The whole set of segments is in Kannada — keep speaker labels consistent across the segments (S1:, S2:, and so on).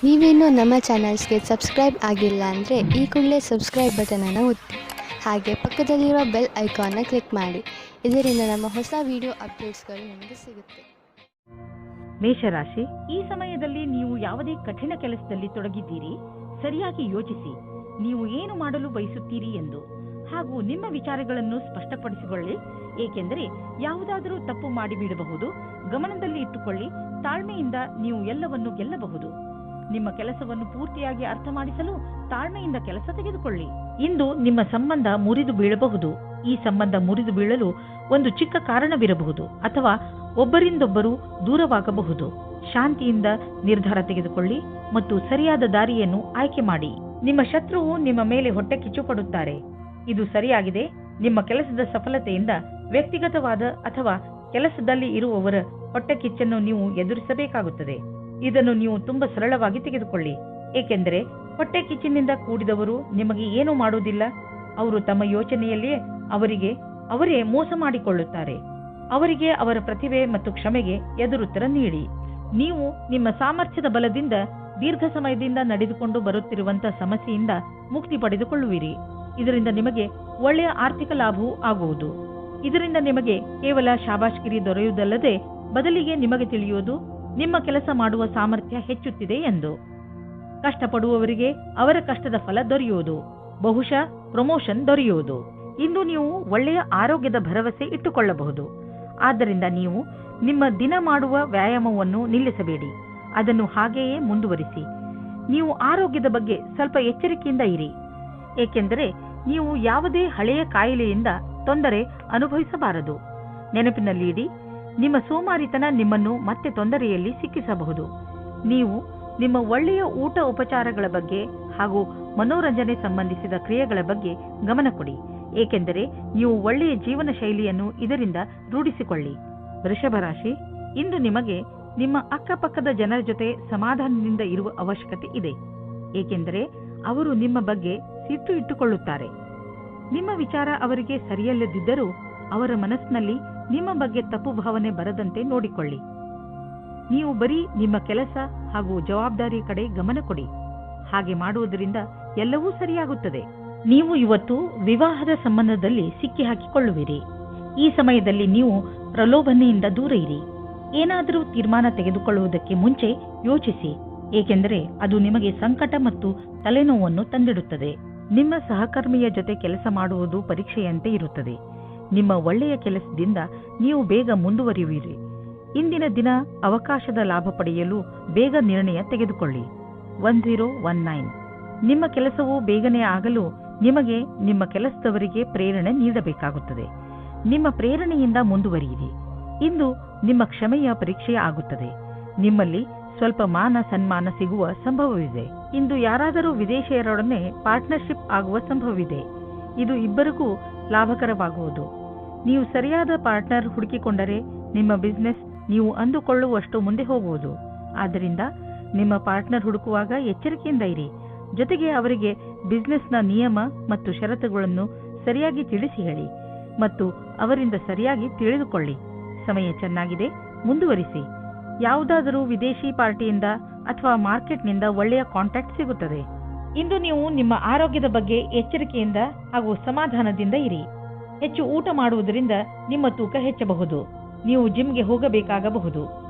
S1: ನೀವೇನೂ ನಮ್ಮ ಚಾನಲ್ಸ್ಗೆ ಸಬ್ಸ್ಕ್ರೈಬ್ ಆಗಿಲ್ಲ ಅಂದರೆ ಈ ಕೂಡಲೇ ಸಬ್ಸ್ಕ್ರೈಬ್ ಬಟನನ್ನು ಒತ್ತಿ ಹಾಗೆ ಪಕ್ಕದಲ್ಲಿರೋ ಬೆಲ್ ಐಕಾನ್ನ ಕ್ಲಿಕ್ ಮಾಡಿ. ಇದರಿಂದ ನಮ್ಮ ಹೊಸ ವಿಡಿಯೋ ಅಪ್ಡೇಟ್ಸ್ಗಳು ನಿಮಗೆ ಸಿಗುತ್ತೆ.
S2: ಮೇಷರಾಶಿ, ಈ ಸಮಯದಲ್ಲಿ ನೀವು ಯಾವುದೇ ಕಠಿಣ ಕೆಲಸದಲ್ಲಿ ತೊಡಗಿದ್ದೀರಿ. ಸರಿಯಾಗಿ ಯೋಚಿಸಿ, ನೀವು ಏನು ಮಾಡಲು ಬಯಸುತ್ತೀರಿ ಎಂದು ಹಾಗೂ ನಿಮ್ಮ ವಿಚಾರಗಳನ್ನು ಸ್ಪಷ್ಟಪಡಿಸಿಕೊಳ್ಳಿ. ಏಕೆಂದರೆ ಯಾವುದಾದರೂ ತಪ್ಪು ಮಾಡಿಬಿಡಬಹುದು. ಗಮನದಲ್ಲಿ ಇಟ್ಟುಕೊಳ್ಳಿ, ತಾಳ್ಮೆಯಿಂದ ನೀವು ಎಲ್ಲವನ್ನು ಗೆಲ್ಲಬಹುದು. ನಿಮ್ಮ ಕೆಲಸವನ್ನು ಪೂರ್ತಿಯಾಗಿ ಅರ್ಥ ಮಾಡಿಸಲು ತಾಳ್ಮೆಯಿಂದ ಕೆಲಸ ತೆಗೆದುಕೊಳ್ಳಿ. ಇಂದು ನಿಮ್ಮ ಸಂಬಂಧ ಮುರಿದು ಬೀಳಬಹುದು. ಈ ಸಂಬಂಧ ಮುರಿದು ಬೀಳಲು ಒಂದು ಚಿಕ್ಕ ಕಾರಣವಿರಬಹುದು ಅಥವಾ ಒಬ್ಬರಿಂದೊಬ್ಬರು ದೂರವಾಗಬಹುದು. ಶಾಂತಿಯಿಂದ ನಿರ್ಧಾರ ತೆಗೆದುಕೊಳ್ಳಿ ಮತ್ತು ಸರಿಯಾದ ದಾರಿಯನ್ನು ಆಯ್ಕೆ ಮಾಡಿ. ನಿಮ್ಮ ಶತ್ರುವು ನಿಮ್ಮ ಮೇಲೆ ಹೊಟ್ಟೆ ಕಿಚ್ಚು ಪಡುತ್ತಾರೆ. ಇದು ಸರಿಯಾಗಿದೆ. ನಿಮ್ಮ ಕೆಲಸದ ಸಫಲತೆಯಿಂದ ವ್ಯಕ್ತಿಗತವಾದ ಅಥವಾ ಕೆಲಸದಲ್ಲಿ ಇರುವವರ ಹೊಟ್ಟೆ ಕಿಚ್ಚನ್ನು ನೀವು ಎದುರಿಸಬೇಕಾಗುತ್ತದೆ. ಇದನ್ನು ನೀವು ತುಂಬಾ ಸರಳವಾಗಿ ತೆಗೆದುಕೊಳ್ಳಿ. ಏಕೆಂದರೆ ಹೊಟ್ಟೆ ಕಿಚ್ಚಿನಿಂದ ಕೂಡಿದವರು ನಿಮಗೆ ಏನೂ ಮಾಡುವುದಿಲ್ಲ. ಅವರು ತಮ್ಮ ಯೋಚನೆಯಲ್ಲಿಯೇ ಅವರೇ ಮೋಸ ಮಾಡಿಕೊಳ್ಳುತ್ತಾರೆ. ಅವರಿಗೆ ಅವರ ಪ್ರತಿಭೆ ಮತ್ತು ಕ್ಷಮೆಗೆ ಎದುರುತ್ತರ ನೀಡಿ. ನೀವು ನಿಮ್ಮ ಸಾಮರ್ಥ್ಯದ ಬಲದಿಂದ ದೀರ್ಘ ಸಮಯದಿಂದ ನಡೆದುಕೊಂಡು ಬರುತ್ತಿರುವಂತಹ ಸಮಸ್ಯೆಯಿಂದ ಮುಕ್ತಿ ಪಡೆದುಕೊಳ್ಳುವಿರಿ. ಇದರಿಂದ ನಿಮಗೆ ಒಳ್ಳೆಯ ಆರ್ಥಿಕ ಲಾಭವೂ ಆಗುವುದು. ಇದರಿಂದ ನಿಮಗೆ ಕೇವಲ ಶಾಬಾಷ್ಗಿರಿ ದೊರೆಯುವುದಲ್ಲದೆ ಬದಲಿಗೆ ನಿಮಗೆ ತಿಳಿಯುವುದು ನಿಮ್ಮ ಕೆಲಸ ಮಾಡುವ ಸಾಮರ್ಥ್ಯ ಹೆಚ್ಚುತ್ತಿದೆ ಎಂದು. ಕಷ್ಟಪಡುವವರಿಗೆ ಅವರ ಕಷ್ಟದ ಫಲ ದೊರೆಯುವುದು. ಬಹುಶಃ ಪ್ರಮೋಷನ್ ದೊರೆಯುವುದು. ಇಂದು ನೀವು ಒಳ್ಳೆಯ ಆರೋಗ್ಯದ ಭರವಸೆ ಇಟ್ಟುಕೊಳ್ಳಬಹುದು. ಆದ್ದರಿಂದ ನೀವು ನಿಮ್ಮ ದಿನ ಮಾಡುವ ವ್ಯಾಯಾಮವನ್ನು ನಿಲ್ಲಿಸಬೇಡಿ. ಅದನ್ನು ಹಾಗೆಯೇ ಮುಂದುವರಿಸಿ. ನೀವು ಆರೋಗ್ಯದ ಬಗ್ಗೆ ಸ್ವಲ್ಪ ಎಚ್ಚರಿಕೆಯಿಂದ ಇರಿ. ಏಕೆಂದರೆ ನೀವು ಯಾವುದೇ ಹಳೆಯ ಕಾಯಿಲೆಯಿಂದ ತೊಂದರೆ ಅನುಭವಿಸಬಾರದು. ನೆನಪಿನಲ್ಲಿಡಿ, ನಿಮ್ಮ ಸೋಮಾರಿತನ ನಿಮ್ಮನ್ನು ಮತ್ತೆ ತೊಂದರೆಯಲ್ಲಿ ಸಿಕ್ಕಿಸಬಹುದು. ನೀವು ನಿಮ್ಮ ಒಳ್ಳೆಯ ಊಟ ಉಪಚಾರಗಳ ಬಗ್ಗೆ ಹಾಗೂ ಮನೋರಂಜನೆ ಸಂಬಂಧಿಸಿದ ಕ್ರಿಯೆಗಳ ಬಗ್ಗೆ ಗಮನ ಕೊಡಿ. ಏಕೆಂದರೆ ನೀವು ಒಳ್ಳೆಯ ಜೀವನ ಶೈಲಿಯನ್ನು ಇದರಿಂದ ರೂಢಿಸಿಕೊಳ್ಳಿ. ವೃಷಭ ರಾಶಿ, ಇಂದು ನಿಮಗೆ ನಿಮ್ಮ ಅಕ್ಕಪಕ್ಕದ ಜನರ ಜೊತೆ ಸಮಾಧಾನದಿಂದ ಇರುವ ಅವಶ್ಯಕತೆ ಇದೆ. ಏಕೆಂದರೆ ಅವರು ನಿಮ್ಮ ಬಗ್ಗೆ ಸಿಟ್ಟು ಇಟ್ಟುಕೊಳ್ಳುತ್ತಾರೆ. ನಿಮ್ಮ ವಿಚಾರ ಅವರಿಗೆ ಸರಿಯಲ್ಲದಿದ್ದರೂ ಅವರ ಮನಸ್ಸಿನಲ್ಲಿ ನಿಮ್ಮ ಬಗ್ಗೆ ತಪ್ಪು ಭಾವನೆ ಬರದಂತೆ ನೋಡಿಕೊಳ್ಳಿ. ನೀವು ಬರೀ ನಿಮ್ಮ ಕೆಲಸ ಹಾಗೂ ಜವಾಬ್ದಾರಿ ಕಡೆ ಗಮನ ಕೊಡಿ. ಹಾಗೆ ಮಾಡುವುದರಿಂದ ಎಲ್ಲವೂ ಸರಿಯಾಗುತ್ತದೆ. ನೀವು ಇವತ್ತು ವಿವಾಹದ ಸಂಬಂಧದಲ್ಲಿ ಸಿಕ್ಕಿ ಹಾಕಿಕೊಳ್ಳುವಿರಿ. ಈ ಸಮಯದಲ್ಲಿ ನೀವು ಪ್ರಲೋಭನೆಯಿಂದ ದೂರ ಇರಿ. ಏನಾದರೂ ತೀರ್ಮಾನ ತೆಗೆದುಕೊಳ್ಳುವುದಕ್ಕೆ ಮುಂಚೆ ಯೋಚಿಸಿ. ಏಕೆಂದರೆ ಅದು ನಿಮಗೆ ಸಂಕಟ ಮತ್ತು ತಲೆನೋವನ್ನು ತಂದಿಡುತ್ತದೆ. ನಿಮ್ಮ ಸಹಕರ್ಮಿಯ ಜೊತೆ ಕೆಲಸ ಮಾಡುವುದು ಪರೀಕ್ಷೆಯಂತೆ ಇರುತ್ತದೆ. ನಿಮ್ಮ ಒಳ್ಳೆಯ ಕೆಲಸದಿಂದ ನೀವು ಬೇಗ ಮುಂದುವರಿಯುವಿರಿ. ಇಂದಿನ ದಿನ ಅವಕಾಶದ ಲಾಭ ಪಡೆಯಲು ಬೇಗ ನಿರ್ಣಯ ತೆಗೆದುಕೊಳ್ಳಿ. 1019. ನಿಮ್ಮ ಕೆಲಸವು ಬೇಗನೆ ಆಗಲು ನಿಮಗೆ ನಿಮ್ಮ ಕೆಲಸದವರಿಗೆ ಪ್ರೇರಣೆ ನೀಡಬೇಕಾಗುತ್ತದೆ. ನಿಮ್ಮ ಪ್ರೇರಣೆಯಿಂದ ಮುಂದುವರಿಯಿರಿ. ಇಂದು ನಿಮ್ಮ ಕ್ಷಮೆಯ ಪರೀಕ್ಷೆ ಆಗುತ್ತದೆ. ನಿಮ್ಮಲ್ಲಿ ಸ್ವಲ್ಪ ಮಾನ ಸನ್ಮಾನ ಸಿಗುವ ಸಂಭವವಿದೆ. ಇಂದು ಯಾರಾದರೂ ವಿದೇಶಿಯರೊಡನೆ ಪಾರ್ಟ್ನರ್ಶಿಪ್ ಆಗುವ ಸಂಭವವಿದೆ. ಇದು ಇಬ್ಬರಿಗೂ ಲಾಭಕರವಾಗುವುದು. ನೀವು ಸರಿಯಾದ ಪಾರ್ಟ್ನರ್ ಹುಡುಕಿಕೊಂಡರೆ ನಿಮ್ಮ ಬಿಸಿನೆಸ್ ನೀವು ಅಂದುಕೊಳ್ಳುವಷ್ಟು ಮುಂದೆ ಹೋಗುವುದು. ಆದ್ದರಿಂದ ನಿಮ್ಮ ಪಾರ್ಟ್ನರ್ ಹುಡುಕುವಾಗ ಎಚ್ಚರಿಕೆಯಿಂದ ಇರಿ. ಜೊತೆಗೆ ಅವರಿಗೆ ಬಿಸಿನೆಸ್ನ ನಿಯಮ ಮತ್ತು ಷರತ್ತುಗಳನ್ನು ಸರಿಯಾಗಿ ತಿಳಿಸಿ ಹೇಳಿ ಮತ್ತು ಅವರಿಂದ ಸರಿಯಾಗಿ ತಿಳಿದುಕೊಳ್ಳಿ. ಸಮಯ ಚೆನ್ನಾಗಿದೆ, ಮುಂದುವರಿಸಿ. ಯಾವುದಾದರೂ ವಿದೇಶಿ ಪಾರ್ಟಿಯಿಂದ ಅಥವಾ ಮಾರ್ಕೆಟ್ನಿಂದ ಒಳ್ಳೆಯ ಕಾಂಟ್ಯಾಕ್ಟ್ ಸಿಗುತ್ತದೆ. ಇಂದು ನೀವು ನಿಮ್ಮ ಆರೋಗ್ಯದ ಬಗ್ಗೆ ಎಚ್ಚರಿಕೆಯಿಂದ ಹಾಗೂ ಸಮಾಧಾನದಿಂದ ಇರಿ. ಹೆಚ್ಚು ಊಟ ಮಾಡುವುದರಿಂದ ನಿಮ್ಮ ತೂಕ ಹೆಚ್ಚಬಹುದು. ನೀವು ಜಿಮ್ಗೆ ಹೋಗಬೇಕಾಗಬಹುದು.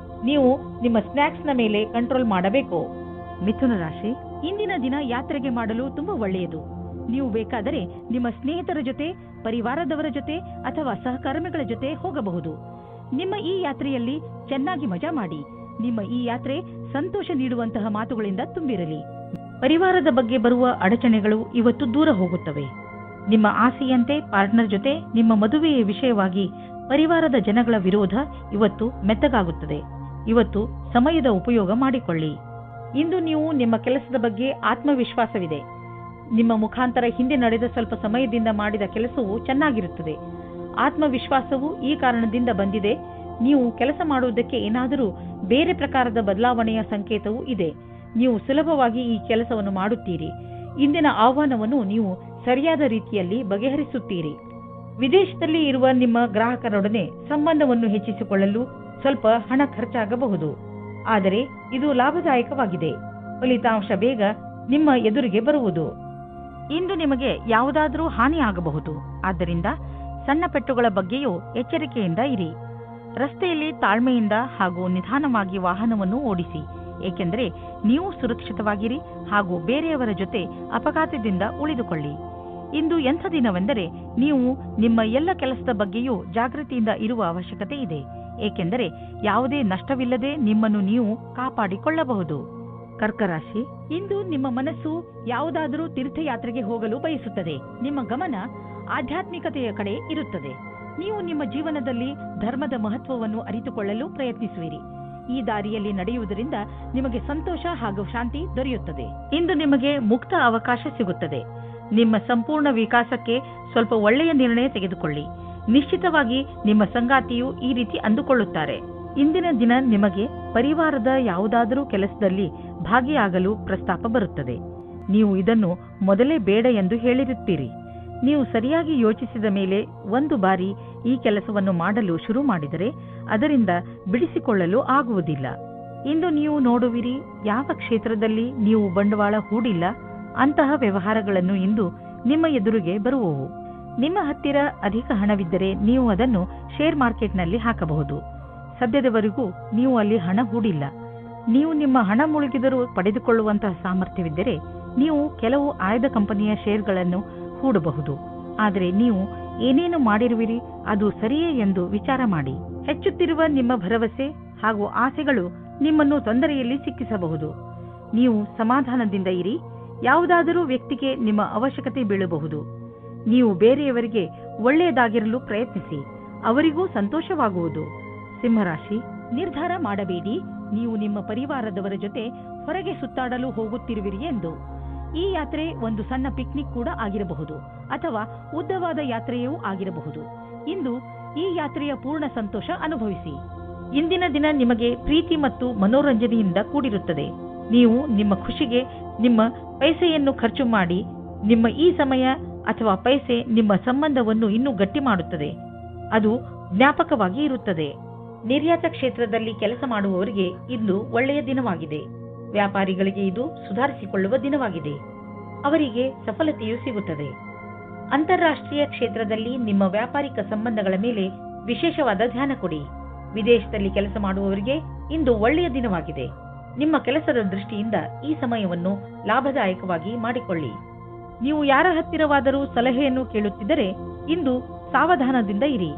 S2: ನೀವು ನಿಮ್ಮ ಸ್ನ್ಯಾಕ್ಸ್ನ ಮೇಲೆ ಕಂಟ್ರೋಲ್ ಮಾಡಬೇಕು. ಮಿಥುನ ರಾಶಿ, ಇಂದಿನ ದಿನ ಯಾತ್ರೆಗೆ ಮಾಡಲು ತುಂಬಾ ಒಳ್ಳೆಯದು. ನೀವು ಬೇಕಾದರೆ ನಿಮ್ಮ ಸ್ನೇಹಿತರ ಜೊತೆ, ಪರಿವಾರದವರ ಜೊತೆ ಅಥವಾ ಸಹಕರ್ಮಿಗಳ ಜೊತೆ ಹೋಗಬಹುದು. ನಿಮ್ಮ ಈ ಯಾತ್ರೆಯಲ್ಲಿ ಚೆನ್ನಾಗಿ ಮಜಾ ಮಾಡಿ. ನಿಮ್ಮ ಈ ಯಾತ್ರೆ ಸಂತೋಷ ನೀಡುವಂತಹ ಮಾತುಗಳಿಂದ ತುಂಬಿರಲಿ. ಪರಿವಾರದ ಬಗ್ಗೆ ಬರುವ ಅಡಚಣೆಗಳು ಇವತ್ತು ದೂರ ಹೋಗುತ್ತವೆ. ನಿಮ್ಮ ಆಸೆಯಂತೆ ಪಾರ್ಟ್ನರ್ ಜೊತೆ ನಿಮ್ಮ ಮದುವೆಯ ವಿಷಯವಾಗಿ ಪರಿವಾರದ ಜನಗಳ ವಿರೋಧ ಇವತ್ತು ಮೆತ್ತಗಾಗುತ್ತದೆ. ಇವತ್ತು ಸಮಯದ ಉಪಯೋಗ ಮಾಡಿಕೊಳ್ಳಿ. ಇಂದು ನೀವು ನಿಮ್ಮ ಕೆಲಸದ ಬಗ್ಗೆ ಆತ್ಮವಿಶ್ವಾಸವಿದೆ. ನಿಮ್ಮ ಮುಖಾಂತರ ಹಿಂದೆ ನಡೆದ ಸ್ವಲ್ಪ ಸಮಯದಿಂದ ಮಾಡಿದ ಕೆಲಸವು ಚೆನ್ನಾಗಿರುತ್ತದೆ. ಆತ್ಮವಿಶ್ವಾಸವು ಈ ಕಾರಣದಿಂದ ಬಂದಿದೆ. ನೀವು ಕೆಲಸ ಮಾಡುವುದಕ್ಕೆ ಏನಾದರೂ ಬೇರೆ ಪ್ರಕಾರದ ಬದಲಾವಣೆಯ ಸಂಕೇತವೂ ಇದೆ. ನೀವು ಸುಲಭವಾಗಿ ಈ ಕೆಲಸವನ್ನು ಮಾಡುತ್ತೀರಿ. ಇಂದಿನ ಆಹ್ವಾನವನ್ನು ನೀವು ಸರಿಯಾದ ರೀತಿಯಲ್ಲಿ ಬಗೆಹರಿಸುತ್ತೀರಿ. ವಿದೇಶದಲ್ಲಿ ಇರುವ ನಿಮ್ಮ ಗ್ರಾಹಕರೊಡನೆ ಸಂಬಂಧವನ್ನು ಹೆಚ್ಚಿಸಿಕೊಳ್ಳಲು ಸ್ವಲ್ಪ ಹಣ ಖರ್ಚಾಗಬಹುದು. ಆದರೆ ಇದು ಲಾಭದಾಯಕವಾಗಿದೆ. ಫಲಿತಾಂಶ ಬೇಗ ನಿಮ್ಮ ಎದುರಿಗೆ ಬರುವುದು. ಇಂದು ನಿಮಗೆ ಯಾವುದಾದರೂ ಹಾನಿಯಾಗಬಹುದು. ಆದ್ದರಿಂದ ಸಣ್ಣ ಪೆಟ್ಟುಗಳ ಬಗ್ಗೆಯೂ ಎಚ್ಚರಿಕೆಯಿಂದ ಇರಿ. ರಸ್ತೆಯಲ್ಲಿ ತಾಳ್ಮೆಯಿಂದ ಹಾಗೂ ನಿಧಾನವಾಗಿ ವಾಹನವನ್ನು ಓಡಿಸಿ, ಏಕೆಂದರೆ ನೀವು ಸುರಕ್ಷಿತವಾಗಿರಿ ಹಾಗೂ ಬೇರೆಯವರ ಜೊತೆ ಅಪಘಾತದಿಂದ ಉಳಿದುಕೊಳ್ಳಿ. ಇಂದು ಎಂಥ ದಿನವೆಂದರೆ ನೀವು ನಿಮ್ಮ ಎಲ್ಲ ಕೆಲಸದ ಬಗ್ಗೆಯೂ ಜಾಗೃತಿಯಿಂದ ಇರುವ ಅವಶ್ಯಕತೆ ಇದೆ, ಏಕೆಂದರೆ ಯಾವುದೇ ನಷ್ಟವಿಲ್ಲದೆ ನಿಮ್ಮನ್ನು ನೀವು ಕಾಪಾಡಿಕೊಳ್ಳಬಹುದು. ಕರ್ಕರಾಶಿ, ಇಂದು ನಿಮ್ಮ ಮನಸ್ಸು ಯಾವುದಾದರೂ ತೀರ್ಥಯಾತ್ರೆಗೆ ಹೋಗಲು ಬಯಸುತ್ತದೆ. ನಿಮ್ಮ ಗಮನ ಆಧ್ಯಾತ್ಮಿಕತೆಯ ಕಡೆ ಇರುತ್ತದೆ. ನೀವು ನಿಮ್ಮ ಜೀವನದಲ್ಲಿ ಧರ್ಮದ ಮಹತ್ವವನ್ನು ಅರಿತುಕೊಳ್ಳಲು ಪ್ರಯತ್ನಿಸುವಿರಿ. ಈ ದಾರಿಯಲ್ಲಿ ನಡೆಯುವುದರಿಂದ ನಿಮಗೆ ಸಂತೋಷ ಹಾಗೂ ಶಾಂತಿ ದೊರೆಯುತ್ತದೆ. ಇಂದು ನಿಮಗೆ ಮುಕ್ತ ಅವಕಾಶ ಸಿಗುತ್ತದೆ. ನಿಮ್ಮ ಸಂಪೂರ್ಣ ವಿಕಾಸಕ್ಕೆ ಸ್ವಲ್ಪ ಒಳ್ಳೆಯ ನಿರ್ಣಯ ತೆಗೆದುಕೊಳ್ಳಿ. ನಿಶ್ಚಿತವಾಗಿ ನಿಮ್ಮ ಸಂಗಾತಿಯು ಈ ರೀತಿ ಅಂದುಕೊಳ್ಳುತ್ತಾರೆ. ಇಂದಿನ ದಿನ ನಿಮಗೆ ಪರಿವಾರದ ಯಾವುದಾದರೂ ಕೆಲಸದಲ್ಲಿ ಭಾಗಿಯಾಗಲು ಪ್ರಸ್ತಾಪ ಬರುತ್ತದೆ. ನೀವು ಇದನ್ನು ಮೊದಲೇ ಬೇಡ ಎಂದು ಹೇಳಿರುತ್ತೀರಿ. ನೀವು ಸರಿಯಾಗಿ ಯೋಚಿಸಿದ ಮೇಲೆ ಒಂದು ಬಾರಿ ಈ ಕೆಲಸವನ್ನು ಮಾಡಲು ಶುರು ಮಾಡಿದರೆ ಅದರಿಂದ ಬಿಡಿಸಿಕೊಳ್ಳಲು ಆಗುವುದಿಲ್ಲ. ಇಂದು ನೀವು ನೋಡುವಿರಿ, ಯಾವ ಕ್ಷೇತ್ರದಲ್ಲಿ ನೀವು ಬಂಡವಾಳ ಹೂಡಿಲ್ಲ ಅಂತಹ ವ್ಯವಹಾರಗಳನ್ನು ಇಂದು ನಿಮ್ಮ ಎದುರಿಗೆ ಬರುವವು. ನಿಮ್ಮ ಹತ್ತಿರ ಅಧಿಕ ಹಣವಿದ್ದರೆ ನೀವು ಅದನ್ನು ಶೇರ್ ಮಾರ್ಕೆಟ್ನಲ್ಲಿ ಹಾಕಬಹುದು. ಸದ್ಯದವರೆಗೂ ನೀವು ಅಲ್ಲಿ ಹಣ ಹೂಡಿಲ್ಲ. ನೀವು ನಿಮ್ಮ ಹಣ ಮುಳುಗಿದರೂ ಪಡೆದುಕೊಳ್ಳುವಂತಹ ಸಾಮರ್ಥ್ಯವಿದ್ದರೆ ನೀವು ಕೆಲವು ಆಯ್ದ ಕಂಪನಿಯ ಶೇರ್ಗಳನ್ನು ಹೂಡಬಹುದು. ಆದರೆ ನೀವು ಏನೇನು ಮಾಡಿರುವಿರಿ ಅದು ಸರಿಯೇ ಎಂದು ವಿಚಾರ ಮಾಡಿ. ಹೆಚ್ಚುತ್ತಿರುವ ನಿಮ್ಮ ಭರವಸೆ ಹಾಗೂ ಆಸೆಗಳು ನಿಮ್ಮನ್ನು ತೊಂದರೆಯಲ್ಲಿ ಸಿಕ್ಕಿಸಬಹುದು. ನೀವು ಸಮಾಧಾನದಿಂದ ಇರಿ. ಯಾವುದಾದರೂ ವ್ಯಕ್ತಿಗೆ ನಿಮ್ಮ ಅವಶ್ಯಕತೆ ಬೀಳಬಹುದು. ನೀವು ಬೇರೆಯವರಿಗೆ ಒಳ್ಳೆಯದಾಗಿರಲು ಪ್ರಯತ್ನಿಸಿ, ಅವರಿಗೂ ಸಂತೋಷವಾಗುವುದು. ಸಿಂಹರಾಶಿ, ನಿರ್ಧಾರ ಮಾಡಬೇಡಿ. ನೀವು ನಿಮ್ಮ ಪರಿವಾರದವರ ಜೊತೆ ಹೊರಗೆ ಸುತ್ತಾಡಲು ಹೋಗುತ್ತಿರುವಿರಿ ಎಂದು. ಈ ಯಾತ್ರೆ ಒಂದು ಸಣ್ಣ ಪಿಕ್ನಿಕ್ ಕೂಡ ಆಗಿರಬಹುದು ಅಥವಾ ಉದ್ದವಾದ ಯಾತ್ರೆಯೂ ಆಗಿರಬಹುದು. ಇಂದು ಈ ಯಾತ್ರೆಯ ಪೂರ್ಣ ಸಂತೋಷ ಅನುಭವಿಸಿ. ಇಂದಿನ ದಿನ ನಿಮಗೆ ಪ್ರೀತಿ ಮತ್ತು ಮನೋರಂಜನೆಯಿಂದ ಕೂಡಿರುತ್ತದೆ. ನೀವು ನಿಮ್ಮ ಖುಷಿಗೆ ನಿಮ್ಮ ಪೈಸೆಯನ್ನು ಖರ್ಚು ಮಾಡಿ. ನಿಮ್ಮ ಈ ಸಮಯ ಅಥವಾ ಪೈಸೆ ನಿಮ್ಮ ಸಂಬಂಧವನ್ನು ಇನ್ನೂ ಗಟ್ಟಿ ಮಾಡುತ್ತದೆ. ಅದು ಜ್ಞಾಪಕವಾಗಿ ಇರುತ್ತದೆ. ನಿರ್ಯಾತ ಕ್ಷೇತ್ರದಲ್ಲಿ ಕೆಲಸ ಮಾಡುವವರಿಗೆ ಇಂದು ಒಳ್ಳೆಯ ದಿನವಾಗಿದೆ. ವ್ಯಾಪಾರಿಗಳಿಗೆ ಇದು ಸುಧಾರಿಸಿಕೊಳ್ಳುವ ದಿನವಾಗಿದೆ. ಅವರಿಗೆ ಸಫಲತೆಯೂ ಸಿಗುತ್ತದೆ. ಅಂತಾರಾಷ್ಟ್ರೀಯ ಕ್ಷೇತ್ರದಲ್ಲಿ ನಿಮ್ಮ ವ್ಯಾಪಾರಿಕ ಸಂಬಂಧಗಳ ಮೇಲೆ ವಿಶೇಷವಾದ ಧ್ಯಾನ ಕೊಡಿ. ವಿದೇಶದಲ್ಲಿ ಕೆಲಸ ಮಾಡುವವರಿಗೆ ಇಂದು ಒಳ್ಳೆಯ ದಿನವಾಗಿದೆ. ನಿಮ್ಮ ಕೆಲಸದ ದೃಷ್ಟಿಯಿಂದ ಈ ಸಮಯವನ್ನು ಲಾಭದಾಯಕವಾಗಿ ಮಾಡಿಕೊಳ್ಳಿ. ನೀವು ಯಾರ ಹತ್ತಿರವಾದರೂ ಸಲಹೆಯನ್ನು ಕೇಳುತ್ತಿದ್ದರೆ ಇಂದು ಸಾವಧಾನದಿಂದ ಇರಿ.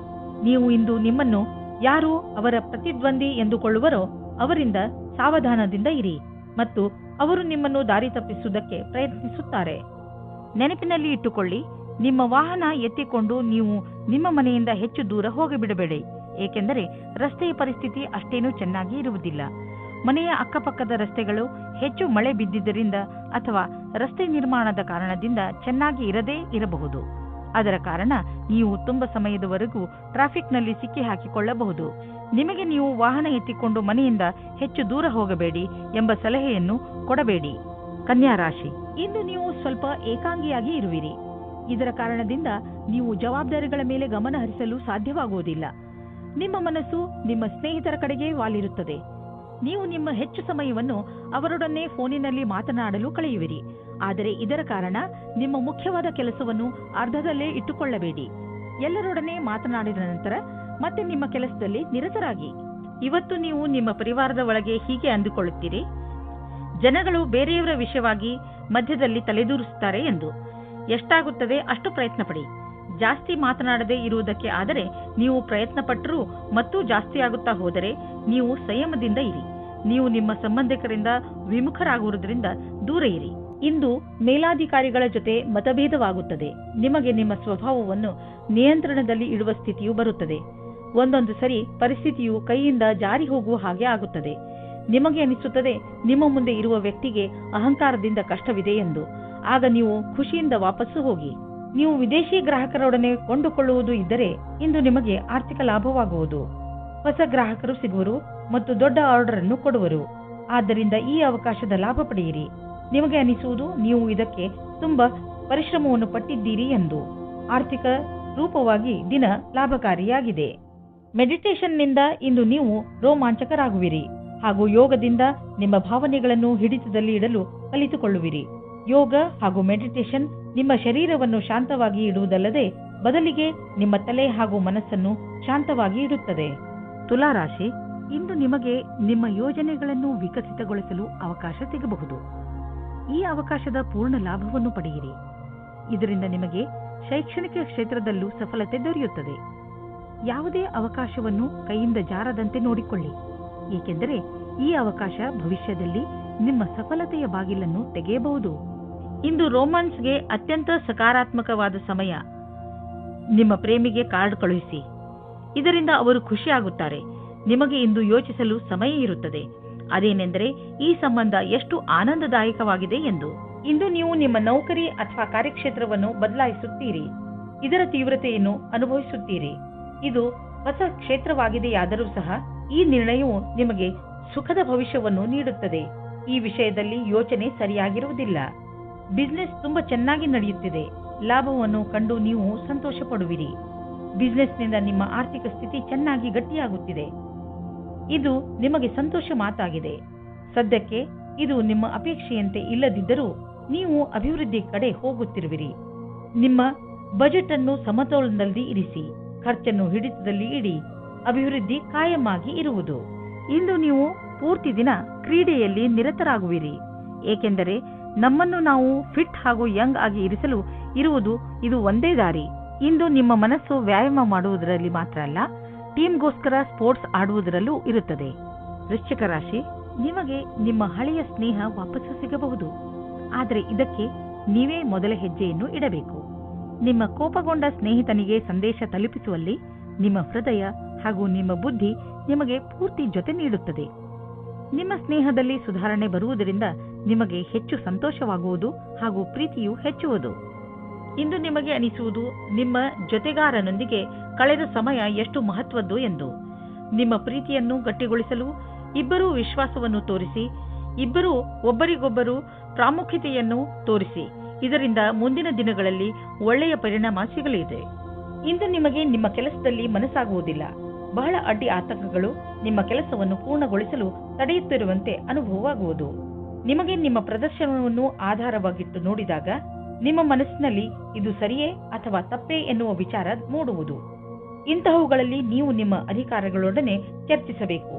S2: ನೀವು ಇಂದು ನಿಮ್ಮನ್ನು ಯಾರು ಅವರ ಪ್ರತಿದ್ವಂದಿ ಎಂದುಕೊಳ್ಳುವರೋ ಅವರಿಂದ ಸಾವಧಾನದಿಂದ ಇರಿ ಮತ್ತು ಅವರು ನಿಮ್ಮನ್ನು ದಾರಿ ತಪ್ಪಿಸುವುದಕ್ಕೆ ಪ್ರಯತ್ನಿಸುತ್ತಾರೆ. ನೆನಪಿನಲ್ಲಿ ಇಟ್ಟುಕೊಳ್ಳಿ, ನಿಮ್ಮ ವಾಹನ ಎತ್ತಿಕೊಂಡು ನೀವು ನಿಮ್ಮ ಮನೆಯಿಂದ ಹೆಚ್ಚು ದೂರ ಹೋಗಿಬಿಡಬೇಡಿ, ಏಕೆಂದರೆ ರಸ್ತೆಯ ಪರಿಸ್ಥಿತಿ ಅಷ್ಟೇನೂ ಚೆನ್ನಾಗಿ ಇರುವುದಿಲ್ಲ. ಮನೆಯ ಅಕ್ಕಪಕ್ಕದ ರಸ್ತೆಗಳು ಹೆಚ್ಚು ಮಳೆ ಬಿದ್ದಿದ್ದರಿಂದ ಅಥವಾ ರಸ್ತೆ ನಿರ್ಮಾಣದ ಕಾರಣದಿಂದ ಚೆನ್ನಾಗಿ ಇರದೇ ಇರಬಹುದು. ಅದರ ಕಾರಣ ನೀವು ತುಂಬ ಸಮಯದವರೆಗೂ ಟ್ರಾಫಿಕ್ನಲ್ಲಿ ಸಿಕ್ಕಿ ಹಾಕಿಕೊಳ್ಳಬಹುದು. ನಿಮಗೆ ನೀವು ವಾಹನ ಎತ್ತಿಕೊಂಡು ಮನೆಯಿಂದ ಹೆಚ್ಚು ದೂರ ಹೋಗಬೇಡಿ ಎಂಬ ಸಲಹೆಯನ್ನು ಕೊಡಬೇಡಿ. ಕನ್ಯಾ ರಾಶಿ, ಇಂದು ನೀವು ಸ್ವಲ್ಪ ಏಕಾಂಗಿಯಾಗಿ ಇರುವಿರಿ. ಇದರ ಕಾರಣದಿಂದ ನೀವು ಜವಾಬ್ದಾರಿಗಳ ಮೇಲೆ ಗಮನ ಹರಿಸಲು ಸಾಧ್ಯವಾಗುವುದಿಲ್ಲ. ನಿಮ್ಮ ಮನಸ್ಸು ನಿಮ್ಮ ಸ್ನೇಹಿತರ ಕಡೆಗೆ ವಾಲಿರುತ್ತದೆ. ನೀವು ನಿಮ್ಮ ಹೆಚ್ಚು ಸಮಯವನ್ನು ಅವರೊಡನೆ ಫೋನಿನಲ್ಲಿ ಮಾತನಾಡಲು ಕಳೆಯುವಿರಿ. ಆದರೆ ಇದರ ಕಾರಣ ನಿಮ್ಮ ಮುಖ್ಯವಾದ ಕೆಲಸವನ್ನು ಅರ್ಧದಲ್ಲೇ ಇಟ್ಟುಕೊಳ್ಳಬೇಡಿ. ಎಲ್ಲರೊಡನೆ ಮಾತನಾಡಿದ ನಂತರ ಮತ್ತೆ ನಿಮ್ಮ ಕೆಲಸದಲ್ಲಿ ನಿರತರಾಗಿ. ಇವತ್ತು ನೀವು ನಿಮ್ಮ ಪರಿವಾರದ ಒಳಗೆ ಹೀಗೆ ಅಂದುಕೊಳ್ಳುತ್ತೀರಿ, ಜನಗಳು ಬೇರೆಯವರ ವಿಷಯವಾಗಿ ಮಧ್ಯದಲ್ಲಿ ತಲೆದೂರಿಸುತ್ತಾರೆ ಎಂದು. ಎಷ್ಟಾಗುತ್ತದೆ ಅಷ್ಟು ಪ್ರಯತ್ನ ಪಡಿ. ಜಾಸ್ತಿ ಮಾತನಾಡದೇ ಇರುವುದಕ್ಕೆ ಆದರೆ ನೀವು ಪ್ರಯತ್ನ ಪಟ್ಟರೂ ಮತ್ತು ಜಾಸ್ತಿ ಆಗುತ್ತಾ ಹೋದರೆ ನೀವು ಸಂಯಮದಿಂದ ಇರಿ. ನೀವು ನಿಮ್ಮ ಸಂಬಂಧಿಕರಿಂದ ವಿಮುಖರಾಗುವುದರಿಂದ ದೂರ ಇರಿ. ಇಂದು ಮೇಲಾಧಿಕಾರಿಗಳ ಜೊತೆ ಮತಭೇದವಾಗುತ್ತದೆ. ನಿಮಗೆ ನಿಮ್ಮ ಸ್ವಭಾವವನ್ನು ನಿಯಂತ್ರಣದಲ್ಲಿ ಇಡುವ ಸ್ಥಿತಿಯು ಬರುತ್ತದೆ. ಒಂದೊಂದು ಸರಿ ಪರಿಸ್ಥಿತಿಯು ಕೈಯಿಂದ ಜಾರಿ ಹೋಗುವ ಹಾಗೆ ಆಗುತ್ತದೆ. ನಿಮಗೆ ಅನಿಸುತ್ತದೆ ನಿಮ್ಮ ಮುಂದೆ ಇರುವ ವ್ಯಕ್ತಿಗೆ ಅಹಂಕಾರದಿಂದ ಕಷ್ಟವಿದೆ ಎಂದು. ಆಗ ನೀವು ಖುಷಿಯಿಂದ ವಾಪಸ್ಸು ಹೋಗಿ. ನೀವು ವಿದೇಶಿ ಗ್ರಾಹಕರೊಡನೆ ಕೊಂಡುಕೊಳ್ಳುವುದು ಇದ್ದರೆ ಇಂದು ನಿಮಗೆ ಆರ್ಥಿಕ ಲಾಭವಾಗುವುದು. ಹೊಸ ಗ್ರಾಹಕರು ಸಿಗುವರು ಮತ್ತು ದೊಡ್ಡ ಆರ್ಡರ್ ಅನ್ನು ಕೊಡುವರು. ಆದ್ದರಿಂದ ಈ ಅವಕಾಶದ ಲಾಭ ಪಡೆಯಿರಿ. ನಿಮಗೆ ಅನಿಸುವುದು ನೀವು ಇದಕ್ಕೆ ತುಂಬಾ ಪರಿಶ್ರಮವನ್ನು ಪಟ್ಟಿದ್ದೀರಿ ಎಂದು. ಆರ್ಥಿಕ ರೂಪವಾಗಿ ದಿನ ಲಾಭಕಾರಿಯಾಗಿದೆ. ಮೆಡಿಟೇಷನ್ನಿಂದ ಇಂದು ನೀವು ರೋಮಾಂಚಕರಾಗುವಿರಿ. ಹಾಗೂ ಯೋಗದಿಂದ ನಿಮ್ಮ ಭಾವನೆಗಳನ್ನು ಹಿಡಿತದಲ್ಲಿ ಇಡಲು ಕಲಿತುಕೊಳ್ಳುವಿರಿ. ಯೋಗ ಹಾಗೂ ಮೆಡಿಟೇಷನ್ ನಿಮ್ಮ ಶರೀರವನ್ನು ಶಾಂತವಾಗಿ ಇಡುವುದಲ್ಲದೆ ಬದಲಿಗೆ ನಿಮ್ಮ ತಲೆ ಹಾಗೂ ಮನಸ್ಸನ್ನು ಶಾಂತವಾಗಿ ಇಡುತ್ತದೆ. ತುಲಾ ರಾಶಿ, ಇಂದು ನಿಮಗೆ ನಿಮ್ಮ ಯೋಜನೆಗಳನ್ನು ವಿಕಸಿತಗೊಳಿಸಲು ಅವಕಾಶ ಸಿಗಬಹುದು. ಈ ಅವಕಾಶದ ಪೂರ್ಣ ಲಾಭವನ್ನು ಪಡೆಯಿರಿ. ಇದರಿಂದ ನಿಮಗೆ ಶೈಕ್ಷಣಿಕ ಕ್ಷೇತ್ರದಲ್ಲೂ ಸಫಲತೆ ದೊರೆಯುತ್ತದೆ. ಯಾವುದೇ ಅವಕಾಶವನ್ನು ಕೈಯಿಂದ ಜಾರದಂತೆ ನೋಡಿಕೊಳ್ಳಿ, ಏಕೆಂದರೆ ಈ ಅವಕಾಶ ಭವಿಷ್ಯದಲ್ಲಿ ನಿಮ್ಮ ಸಫಲತೆಯ ಬಾಗಿಲನ್ನು ತೆಗೆಯಬಹುದು. ಇಂದು ರೋಮಾನ್ಸ್ಗೆ ಅತ್ಯಂತ ಸಕಾರಾತ್ಮಕವಾದ ಸಮಯ. ನಿಮ್ಮ ಪ್ರೇಮಿಗೆ ಕಾರ್ಡ್ ಕಳುಹಿಸಿ, ಇದರಿಂದ ಅವರು ಖುಷಿಯಾಗುತ್ತಾರೆ. ನಿಮಗೆ ಇಂದು ಯೋಚಿಸಲು ಸಮಯ ಇರುತ್ತದೆ, ಅದೇನೆಂದರೆ ಈ ಸಂಬಂಧ ಎಷ್ಟು ಆನಂದದಾಯಕವಾಗಿದೆ ಎಂದು. ಇಂದು ನೀವು ನಿಮ್ಮ ನೌಕರಿ ಅಥವಾ ಕಾರ್ಯಕ್ಷೇತ್ರವನ್ನು ಬದಲಾಯಿಸುತ್ತೀರಿ, ಇದರ ತೀವ್ರತೆಯನ್ನು ಅನುಭವಿಸುತ್ತೀರಿ. ಇದು ಹೊಸ ಕ್ಷೇತ್ರವಾಗಿದೆಯಾದರೂ ಸಹ ಈ ನಿರ್ಣಯವು ನಿಮಗೆ ಸುಖದ ಭವಿಷ್ಯವನ್ನು ನೀಡುತ್ತದೆ. ಈ ವಿಷಯದಲ್ಲಿ ಯೋಚನೆ ಸರಿಯಾಗಿರುವುದಿಲ್ಲ. ಬಿಸಿನೆಸ್ ತುಂಬಾ ಚೆನ್ನಾಗಿ ನಡೆಯುತ್ತಿದೆ, ಲಾಭವನ್ನು ಕಂಡು ನೀವು ಸಂತೋಷ ಪಡುವಿರಿ. ಬಿಸಿನೆಸ್ನಿಂದ ನಿಮ್ಮ ಆರ್ಥಿಕ ಸ್ಥಿತಿ ಚೆನ್ನಾಗಿ ಗಟ್ಟಿಯಾಗುತ್ತಿದೆ. ಇದು ನಿಮಗೆ ಸಂತೋಷ ಮಾತಾಗಿದೆ. ಸದ್ಯಕ್ಕೆ ಇದು ನಿಮ್ಮ ಅಪೇಕ್ಷೆಯಂತೆ ಇಲ್ಲದಿದ್ದರೂ ನೀವು ಅಭಿವೃದ್ಧಿ ಕಡೆ ಹೋಗುತ್ತಿರುವಿರಿ. ನಿಮ್ಮ ಬಜೆಟ್ ಅನ್ನು ಸಮತೋಲನದಲ್ಲಿ ಇರಿಸಿ, ಖರ್ಚನ್ನು ಹಿಡಿತದಲ್ಲಿ ಇಡಿ. ಅಭಿವೃದ್ಧಿ ಕಾಯಮಾಗಿ ಇರುವುದು. ಇಂದು ನೀವು ಪೂರ್ತಿ ದಿನ ಕ್ರೀಡೆಯಲ್ಲಿ ನಿರತರಾಗುವಿರಿ, ಏಕೆಂದರೆ ನಮ್ಮನ್ನು ನಾವು ಫಿಟ್ ಹಾಗೂ ಯಂಗ್ ಆಗಿ ಇರಿಸಲು ಇದು ಒಂದೇ ದಾರಿ. ಇಂದು ನಿಮ್ಮ ಮನಸ್ಸು ವ್ಯಾಯಾಮ ಮಾಡುವುದರಲ್ಲಿ ಮಾತ್ರ ಅಲ್ಲ, ಟೀಮ್ಗೋಸ್ಕರ ಸ್ಪೋರ್ಟ್ಸ್ ಆಡುವುದರಲ್ಲೂ ಇರುತ್ತದೆ. ವೃಶ್ಚಿಕ ರಾಶಿ, ನಿಮಗೆ ನಿಮ್ಮ ಹಳೆಯ ಸ್ನೇಹ ವಾಪಸ್ಸು ಸಿಗಬಹುದು, ಆದರೆ ಇದಕ್ಕೆ ನೀವೇ ಮೊದಲ ಹೆಜ್ಜೆಯನ್ನು ಇಡಬೇಕು. ನಿಮ್ಮ ಕೋಪಗೊಂಡ ಸ್ನೇಹಿತನಿಗೆ ಸಂದೇಶ ತಲುಪಿಸುವಲ್ಲಿ ನಿಮ್ಮ ಹೃದಯ ಹಾಗೂ ನಿಮ್ಮ ಬುದ್ಧಿ ನಿಮಗೆ ಪೂರ್ತಿ ಜೊತೆ ನೀಡುತ್ತದೆ. ನಿಮ್ಮ ಸ್ನೇಹದಲ್ಲಿ ಸುಧಾರಣೆ ಬರುವುದರಿಂದ ನಿಮಗೆ ಹೆಚ್ಚು ಸಂತೋಷವಾಗುವುದು ಹಾಗೂ ಪ್ರೀತಿಯು ಹೆಚ್ಚುವುದು. ಇಂದು ನಿಮಗೆ ಅನಿಸುವುದು ನಿಮ್ಮ ಜೊತೆಗಾರನೊಂದಿಗೆ ಕಳೆದ ಸಮಯ ಎಷ್ಟು ಮಹತ್ವದ್ದು ಎಂದು. ನಿಮ್ಮ ಪ್ರೀತಿಯನ್ನು ಗಟ್ಟಿಗೊಳಿಸಲು ಇಬ್ಬರೂ ವಿಶ್ವಾಸವನ್ನು ತೋರಿಸಿ, ಇಬ್ಬರೂ ಒಬ್ಬರಿಗೊಬ್ಬರು ಪ್ರಾಮುಖ್ಯತೆಯನ್ನು ತೋರಿಸಿ. ಇದರಿಂದ ಮುಂದಿನ ದಿನಗಳಲ್ಲಿ ಒಳ್ಳೆಯ ಪರಿಣಾಮ ಸಿಗಲಿದೆ. ಇಂದು ನಿಮಗೆ ನಿಮ್ಮ ಕೆಲಸದಲ್ಲಿ ಮನಸ್ಸಾಗುವುದಿಲ್ಲ. ಬಹಳ ಅಡ್ಡಿ ಆತಂಕಗಳು ನಿಮ್ಮ ಕೆಲಸವನ್ನು ಪೂರ್ಣಗೊಳಿಸಲು ತಡೆಯುತ್ತಿರುವಂತೆ ಅನುಭವವಾಗುವುದು. ನಿಮಗೆ ನಿಮ್ಮ ಪ್ರದರ್ಶನವನ್ನು ಆಧಾರವಾಗಿಟ್ಟು ನೋಡಿದಾಗ ನಿಮ್ಮ ಮನಸ್ಸಿನಲ್ಲಿ ಇದು ಸರಿಯೇ ಅಥವಾ ತಪ್ಪೇ ಎನ್ನುವ ವಿಚಾರ ಮೂಡುವುದು. ಇಂತಹವುಗಳಲ್ಲಿ ನೀವು ನಿಮ್ಮ ಅಧಿಕಾರಿಗಳೊಡನೆ ಚರ್ಚಿಸಬೇಕು.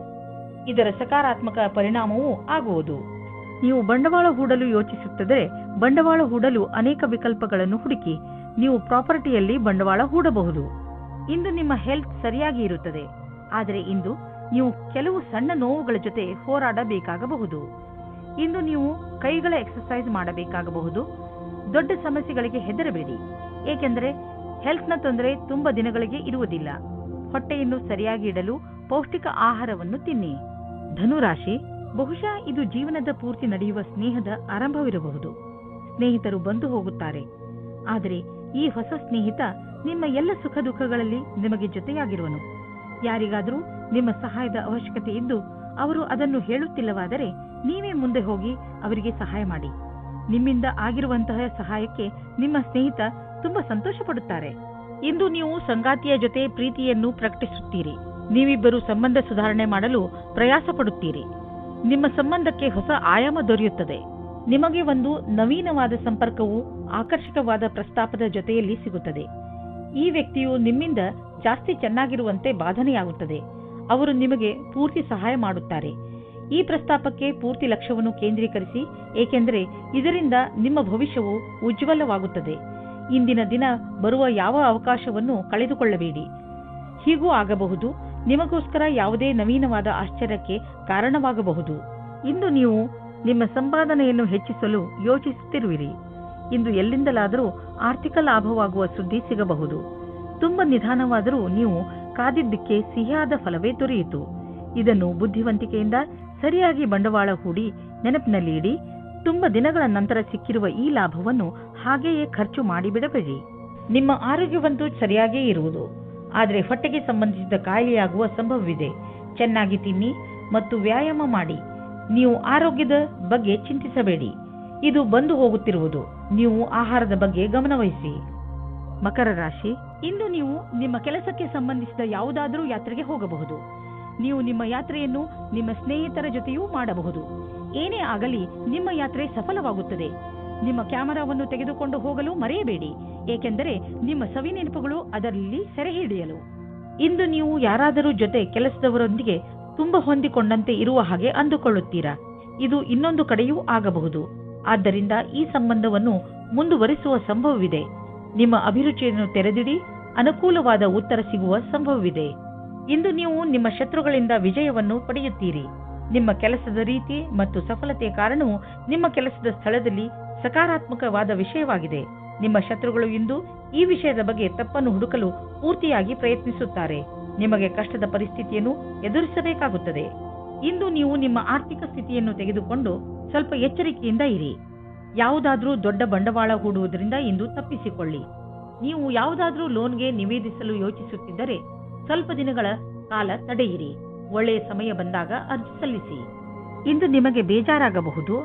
S2: ಇದರ ಸಕಾರಾತ್ಮಕ ಪರಿಣಾಮವೂ ಆಗುವುದು. ನೀವು ಬಂಡವಾಳ ಹೂಡಲು ಯೋಚಿಸುತ್ತಿದ್ದರೆ ಬಂಡವಾಳ ಹೂಡಲು ಅನೇಕ ವಿಕಲ್ಪಗಳನ್ನು ಹುಡುಕಿ ನೀವು ಪ್ರಾಪರ್ಟಿಯಲ್ಲಿ ಬಂಡವಾಳ ಹೂಡಬಹುದು. ಇಂದು ನಿಮ್ಮ ಹೆಲ್ತ್ ಸರಿಯಾಗಿ ಇರುತ್ತದೆ, ಆದರೆ ಇಂದು ನೀವು ಕೆಲವು ಸಣ್ಣ ನೋವುಗಳ ಜೊತೆ ಹೋರಾಡಬೇಕಾಗಬಹುದು. ಇಂದು ನೀವು ಕೈಗಳ ಎಕ್ಸರ್ಸೈಸ್ ಮಾಡಬೇಕಾಗಬಹುದು. ದೊಡ್ಡ ಸಮಸ್ಯೆಗಳಿಗೆ ಹೆದರಬೇಡಿ, ಏಕೆಂದರೆ ಹೆಲ್ತ್ನ ತೊಂದರೆ ತುಂಬಾ ದಿನಗಳಿಗೆ ಇರುವುದಿಲ್ಲ. ಹೊಟ್ಟೆಯನ್ನು ಸರಿಯಾಗಿ ಇಡಲು ಪೌಷ್ಟಿಕ ಆಹಾರವನ್ನು ತಿನ್ನಿ. ಧನುರಾಶಿ, ಬಹುಶಃ ಇದು ಜೀವನದ ಪೂರ್ತಿ ನಡೆಯುವ ಸ್ನೇಹದ ಆರಂಭವಿರಬಹುದು. ಸ್ನೇಹಿತರು ಬಂದು ಹೋಗುತ್ತಾರೆ, ಆದರೆ ಈ ಹೊಸ ಸ್ನೇಹಿತ ನಿಮ್ಮ ಎಲ್ಲ ಸುಖ ದುಃಖಗಳಲ್ಲಿ ನಿಮಗೆ ಜೊತೆಯಾಗಿರುವನು. ಯಾರಿಗಾದರೂ ನಿಮ್ಮ ಸಹಾಯದ ಅವಶ್ಯಕತೆ ಇದ್ದು ಅವರು ಅದನ್ನು ಹೇಳುತ್ತಿಲ್ಲವಾದರೆ ನೀವೇ ಮುಂದೆ ಹೋಗಿ ಅವರಿಗೆ ಸಹಾಯ ಮಾಡಿ. ನಿಮ್ಮಿಂದ ಆಗಿರುವಂತಹ ಸಹಾಯಕ್ಕೆ ನಿಮ್ಮ ಸ್ನೇಹಿತ ತುಂಬಾ ಸಂತೋಷ ಪಡುತ್ತಾರೆ. ಇಂದು ನೀವು ಸಂಗಾತಿಯ ಜೊತೆ ಪ್ರೀತಿಯನ್ನು ಪ್ರಕಟಿಸುತ್ತೀರಿ. ನೀವಿಬ್ಬರು ಸಂಬಂಧ ಸುಧಾರಣೆ ಮಾಡಲು ಪ್ರಯಾಸ ಪಡುತ್ತೀರಿ. ನಿಮ್ಮ ಸಂಬಂಧಕ್ಕೆ ಹೊಸ ಆಯಾಮ ದೊರೆಯುತ್ತದೆ. ನಿಮಗೆ ಒಂದು ನವೀನವಾದ ಸಂಪರ್ಕವು ಆಕರ್ಷಕವಾದ ಪ್ರಸ್ತಾಪದ ಜೊತೆಯಲ್ಲಿ ಸಿಗುತ್ತದೆ. ಈ ವ್ಯಕ್ತಿಯು ನಿಮ್ಮಿಂದ ಜಾಸ್ತಿ ಚೆನ್ನಾಗಿರುವಂತೆ ಬಾಧನೆಯಾಗುತ್ತದೆ. ಅವರು ನಿಮಗೆ ಪೂರ್ತಿ ಸಹಾಯ ಮಾಡುತ್ತಾರೆ. ಈ ಪ್ರಸ್ತಾಪಕ್ಕೆ ಪೂರ್ತಿ ಲಕ್ಷ್ಯವನ್ನು ಕೇಂದ್ರೀಕರಿಸಿ, ಏಕೆಂದರೆ ಇದರಿಂದ ನಿಮ್ಮ ಭವಿಷ್ಯವು ಉಜ್ವಲವಾಗುತ್ತದೆ. ಇಂದಿನ ದಿನ ಬರುವ ಯಾವ ಅವಕಾಶವನ್ನು ಕಳೆದುಕೊಳ್ಳಬೇಡಿ. ಹೀಗೂ ಆಗಬಹುದು, ನಿಮಗೋಸ್ಕರ ಯಾವುದೇ ನವೀನವಾದ ಆಶ್ಚರ್ಯಕ್ಕೆ ಕಾರಣವಾಗಬಹುದು. ಇಂದು ನೀವು ನಿಮ್ಮ ಸಂಪಾದನೆಯನ್ನು ಹೆಚ್ಚಿಸಲು ಯೋಚಿಸುತ್ತಿರುವಿರಿ. ಇಂದು ಎಲ್ಲಿಂದಲಾದರೂ ಆರ್ಥಿಕ ಲಾಭವಾಗುವ ಸುದ್ದಿ ಸಿಗಬಹುದು. ತುಂಬಾ ನಿಧಾನವಾದರೂ ನೀವು ಕಾದಿದ್ದಕ್ಕೆ ಸಿಹಿಯಾದ ಫಲವೇ ದೊರೆಯಿತು. ಇದನ್ನು ಬುದ್ಧಿವಂತಿಕೆಯಿಂದ ಸರಿಯಾಗಿ ಬಂಡವಾಳ ಹೂಡಿ ನೆನಪಿನಲ್ಲಿ ಇಡಿ. ತುಂಬಾ ದಿನಗಳ ನಂತರ ಸಿಕ್ಕಿರುವ ಈ ಲಾಭವನ್ನು ಹಾಗೆಯೇ ಖರ್ಚು ಮಾಡಿಬಿಡಬೇಡಿ. ನಿಮ್ಮ ಆರೋಗ್ಯವಂತೂ ಸರಿಯಾಗೇ ಇರುವುದು, ಆದರೆ ಹೊಟ್ಟೆಗೆ ಸಂಬಂಧಿಸಿದ ಕಾಯಿಲೆಯಾಗುವ ಸಂಭವವಿದೆ. ಚೆನ್ನಾಗಿ ತಿನ್ನಿ ಮತ್ತು ವ್ಯಾಯಾಮ ಮಾಡಿ. ನೀವು ಆರೋಗ್ಯದ ಬಗ್ಗೆ ಚಿಂತಿಸಬೇಡಿ, ಇದು ಬಂದು ಹೋಗುತ್ತಿರುವುದು. ನೀವು ಆಹಾರದ ಬಗ್ಗೆ ಗಮನವಹಿಸಿ. ಮಕರ ರಾಶಿ, ಇಂದು ನೀವು ನಿಮ್ಮ ಕೆಲಸಕ್ಕೆ ಸಂಬಂಧಿಸಿದ ಯಾವುದಾದರೂ ಯಾತ್ರೆಗೆ ಹೋಗಬಹುದು. ನೀವು ನಿಮ್ಮ ಯಾತ್ರೆಯನ್ನು ನಿಮ್ಮ ಸ್ನೇಹಿತರ ಜೊತೆಯೂ ಮಾಡಬಹುದು. ಏನೇ ಆಗಲಿ ನಿಮ್ಮ ಯಾತ್ರೆ ಸಫಲವಾಗುತ್ತದೆ. ನಿಮ್ಮ ಕ್ಯಾಮೆರಾವನ್ನು ತೆಗೆದುಕೊಂಡು ಹೋಗಲು ಮರೆಯಬೇಡಿ, ಏಕೆಂದರೆ ನಿಮ್ಮ ಸವಿನೆನಪುಗಳು ಅದರಲ್ಲಿ ಸೆರೆ ಹಿಡಿಯಲು. ಇಂದು ನೀವು ಯಾರಾದರೂ ಜೊತೆ ಕೆಲಸದವರೊಂದಿಗೆ ತುಂಬಾ ಹೊಂದಿಕೊಂಡಂತೆ ಇರುವ ಹಾಗೆ ಅಂದುಕೊಳ್ಳುತ್ತೀರಾ. ಇದು ಇನ್ನೊಂದು ಕಡೆಯೂ ಆಗಬಹುದು. ಆದ್ದರಿಂದ ಈ ಸಂಬಂಧವನ್ನು ಮುಂದುವರಿಸುವ ಸಂಭವವಿದೆ. ನಿಮ್ಮ ಅಭಿರುಚಿಯನ್ನು ತೆರೆದಿಡಿ, ಅನುಕೂಲವಾದ ಉತ್ತರ ಸಿಗುವ ಸಂಭವವಿದೆ. ಇಂದು ನೀವು ನಿಮ್ಮ ಶತ್ರುಗಳಿಂದ ವಿಜಯವನ್ನು ಪಡೆಯುತ್ತೀರಿ. ನಿಮ್ಮ ಕೆಲಸದ ರೀತಿ ಮತ್ತು ಸಫಲತೆಯ ಕಾರಣವು ನಿಮ್ಮ ಕೆಲಸದ ಸ್ಥಳದಲ್ಲಿ ಸಕಾರಾತ್ಮಕವಾದ ವಿಷಯವಾಗಿದೆ. ನಿಮ್ಮ ಶತ್ರುಗಳು ಇಂದು ಈ ವಿಷಯದ ಬಗ್ಗೆ ತಪ್ಪನ್ನು ಹುಡುಕಲು ಪೂರ್ತಿಯಾಗಿ ಪ್ರಯತ್ನಿಸುತ್ತಾರೆ. ನಿಮಗೆ ಕಷ್ಟದ ಪರಿಸ್ಥಿತಿಯನ್ನು ಎದುರಿಸಬೇಕಾಗುತ್ತದೆ. ಇಂದು ನೀವು ನಿಮ್ಮ ಆರ್ಥಿಕ ಸ್ಥಿತಿಯನ್ನು ತೆಗೆದುಕೊಂಡು ಸ್ವಲ್ಪ ಎಚ್ಚರಿಕೆಯಿಂದ ಇರಿ. ಯಾವುದಾದ್ರೂ ದೊಡ್ಡ ಬಂಡವಾಳ ಹೂಡುವುದರಿಂದ ಇಂದು ತಪ್ಪಿಸಿಕೊಳ್ಳಿ. ನೀವು ಯಾವುದಾದ್ರೂ ಲೋನ್ಗೆ ನಿವೇದಿಸಲು ಯೋಚಿಸುತ್ತಿದ್ದರೆ ಸ್ವಲ್ಪ ದಿನಗಳ ಕಾಲ ತಡೆಯಿರಿ. ಒಳ್ಳೆಯ ಸಮಯ ಬಂದಾಗ ಅರ್ಜಿ ಸಲ್ಲಿಸಿ. ಇಂದು ನಿಮಗೆ ಬೇಜಾರಾಗಬಹುದು.